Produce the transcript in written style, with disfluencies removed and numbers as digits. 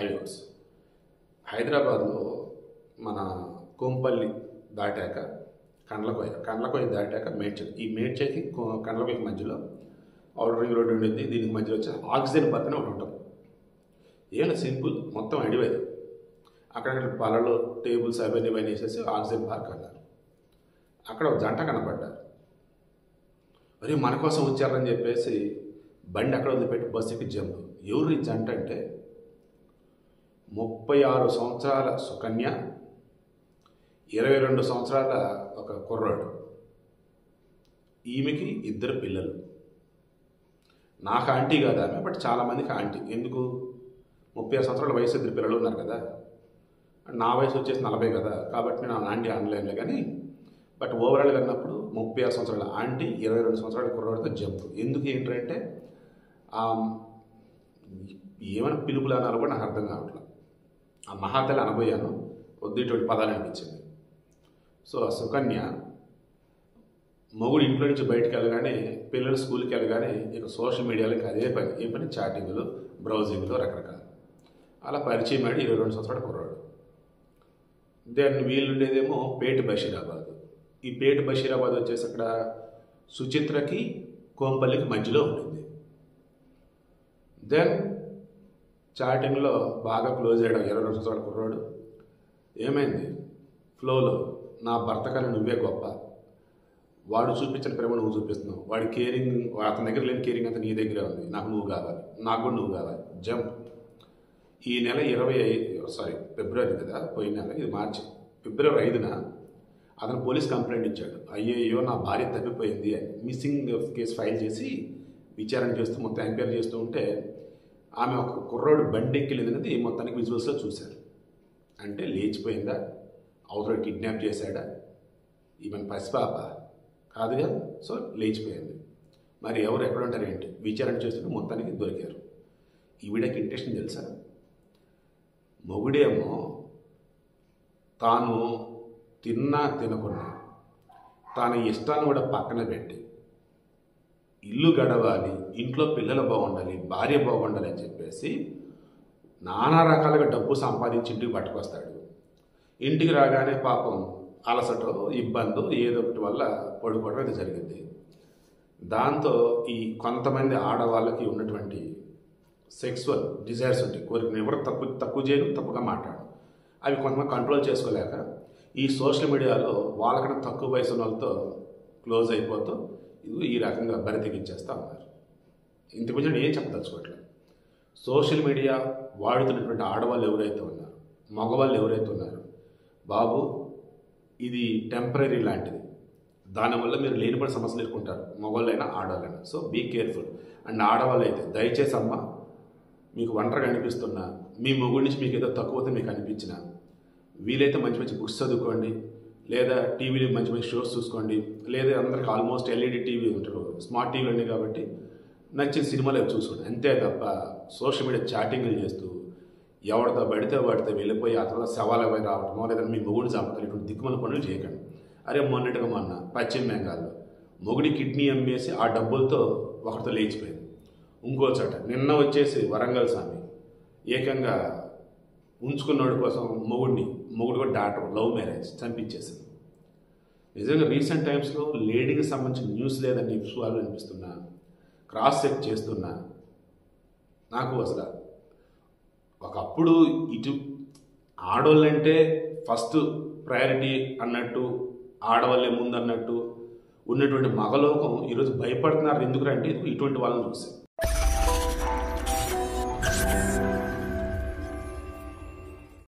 Highways. హైదరాబాద్లో మన కోంపల్లి దాటాక కండ్లకోయ దాటాక మేడ్చల్, ఈ మేడ్చల్కి కండ్లకోయకి మధ్యలో ఔటర్ రింగ్ రోడ్డు ఉండింది. దీనికి మధ్యలో వచ్చి ఆక్సిజన్ పార్క్ అని ఒకటి ఉంటుంది. ఏమైనా సింపుల్, మొత్తం అడివేది. అక్కడ పళ్ళలో టేబుల్స్ అవన్నీ వేసేసి ఆక్సిజన్ పార్క్ అన్నారు. అక్కడ ఒక జంట కనపడ్డారు. మరి మన కోసం వచ్చారని చెప్పేసి బండి అక్కడ వదిలిపెట్టి బస్సు ఎక్కి జంప్. ఎవరు ఈ జంట అంటే 36 సంవత్సరాల సుకన్య, 22 సంవత్సరాల ఒక కుర్రాడు. ఈమెకి 2 పిల్లలు. నాకు ఆంటీ కాదు ఆమె, బట్ చాలామందికి ఆంటీ. ఎందుకు? 36 సంవత్సరాల వయసు 2 పిల్లలు ఉన్నారు కదా. నా వయసు వచ్చేసి 40 కదా, కాబట్టి నేను ఆంటీ ఆన్లైన్లో. కానీ బట్ ఓవరాల్గా అన్నప్పుడు 36 సంవత్సరాల ఆంటీ 22 సంవత్సరాల కుర్రాడితో జంప్. ఎందుకు ఏంటంటే ఏమైనా పిలుపులు అనాలో కూడా నాకు అర్థం కావట్లేదు. ఆ మహాతల్లి అనబోయాను, వద్దు ఇటువంటి పదాలు అనిపించింది. సో ఆ సుకన్య మొగుడు ఇంట్లో నుంచి బయటకు వెళ్ళగానే, పిల్లలు స్కూల్కి వెళ్ళగానే ఇక సోషల్ మీడియాలోకి అదే పని. ఏ పని? చాటింగ్లు, బ్రౌజింగ్లు, రకరకాలు. అలా పరిచయం ఆడి 22 సంవత్సరాల కుర్రాడు. దెన్ వీళ్ళుండేదేమో పేట బషీరాబాద్. ఈ పేట బషీరాబాద్ వచ్చేసి అక్కడ సుచిత్రకి కోంపల్లికి మధ్యలో ఉండింది. దెన్ చాటింగ్లో బాగా క్లోజ్ అయ్యాడు 22 సంవత్సరాల కుర్రాడు. ఏమైంది? ఫ్లోలో నా భర్త కన్నా నువ్వే గొప్ప, వాడు చూపించిన ప్రేమ నువ్వు చూపిస్తున్నావు, వాడి కేరింగ్, అతని దగ్గర లేని కేరింగ్ అంతా నీ దగ్గరే ఉంది, నాకు నువ్వు కావాలి, నాకు కూడా నువ్వు కావాలి, జంప్. ఈ నెల 25 ఫిబ్రవరి కదా, పోయిన నెల, ఇది మార్చి, ఫిబ్రవరి 5న అతను పోలీస్ కంప్లైంట్ ఇచ్చాడు. అయ్యో నా భార్య తప్పిపోయింది అని. మిస్సింగ్ కేసు ఫైల్ చేసి విచారణ చేస్తూ మొత్తం ఎంక్వైరీ చేస్తూ ఉంటే ఆమె ఒక కుర్రాడు బండెక్కి లేదనేది మొత్తానికి విజువల్స్లో చూశారు. అంటే లేచిపోయిందా? అవతల కిడ్నాప్ చేశాడా? ఈమెను పసిపాప కాదుగా. సో లేచిపోయింది. మరి ఎవరు ఎక్కడ ఉంటారు ఏంటి? విచారణ చేస్తుంటే మొత్తానికి దొరికారు. ఈవిడకి ఇంట్రెస్ట్ తెలుసా? మొగుడేమో తాను తిన్నా తినకున్నా తాను ఇష్టాన్ని కూడా పక్కన పెట్టి ఇల్లు గడవాలి, ఇంట్లో పిల్లలు బాగుండాలి, భార్య బాగుండాలి అని చెప్పేసి నానా రకాలుగా డబ్బు సంపాదించి ఇంటికి పట్టుకొస్తాడు. ఇంటికి రాగానే పాపం అలసటో ఇబ్బందో ఏదో ఒకటి వల్ల పడుకోవడం అది జరిగింది. దాంతో ఈ కొంతమంది ఆడవాళ్ళకి ఉన్నటువంటి సెక్సువల్ డిజైర్స్ ఉంటాయి, కోరికను ఎవరు తక్కువ చేయను, తప్పుగా మాట్లాడు. అవి కొంతమంది కంట్రోల్ చేసుకోలేక ఈ సోషల్ మీడియాలో వాళ్ళకన్నా తక్కువ వయసు ఉన్న వాళ్ళతో క్లోజ్ అయిపోతూ ఇది ఈ రకంగా బరితెగించేస్తూ ఉన్నారు. ఇంతకుముందు నేను ఏం చెప్పదలుచుకోవట్లేదు. సోషల్ మీడియా వాడుతున్నటువంటి ఆడవాళ్ళు ఎవరైతే ఉన్నారు, మగవాళ్ళు ఎవరైతే ఉన్నారు, బాబు ఇది టెంపరీ లాంటిది. దానివల్ల మీరు లేనిపడి సమస్యలు ఎదుర్కొంటారు, మగవాళ్ళైనా ఆడవాళ్ళైనా. So be careful. అండ్ ఆడవాళ్ళు అయితే దయచేసి అమ్మ, మీకు ఒంటరిగా అనిపిస్తున్నా, మీ మొగుడి నుంచి మీకు ఏదో తక్కువతో మీకు అనిపించినా, వీలైతే మంచి మంచి బుక్స్ చదువుకోండి, లేదా టీవీలో మంచి మంచి షోస్ చూసుకోండి, లేదా అందరికి ఆల్మోస్ట్ ఎల్ఈడి టీవీ ఉంటారు, స్మార్ట్ టీవీలు ఉన్నాయి కాబట్టి నచ్చిన సినిమాలు చూసుకోండి. అంతే తప్ప సోషల్ మీడియా చాటింగ్లు చేస్తూ ఎవరితో పడితే వాడితో వెళ్ళిపోయి ఆ తర్వాత శవాలపై రావటమో లేదా మీ మొగుడు చంపతారు, ఇటువంటి దిక్కుమల పనులు చేయకండి. అరే మొన్న పశ్చిమ బెంగాల్లో మొగుడి కిడ్నీ అమ్మేసి ఆ డబ్బులతో ఒకరితో లేచిపోయింది. ఇంకో చోట నిన్న వచ్చేసి వరంగల్ స్వామి ఏకంగా ఉంచుకున్నోడి కోసం మొగుడు కూడా డాక్టర్ లవ్ మ్యారేజ్ చంపించేసింది. నిజంగా రీసెంట్ టైమ్స్లో లేడీకి సంబంధించిన న్యూస్ లేదని విషయాలు అనిపిస్తున్నా, క్రాస్ చెక్ చేస్తున్నా. నాకు అసలు ఒకప్పుడు ఇటు ఆడవాళ్ళంటే ఫస్ట్ ప్రయారిటీ అన్నట్టు, ఆడవాళ్ళే ముందు అన్నట్టు ఉన్నటువంటి మగలోకం ఈరోజు భయపడుతున్నారు. ఎందుకంటే ఇటువంటి వాళ్ళని చూసి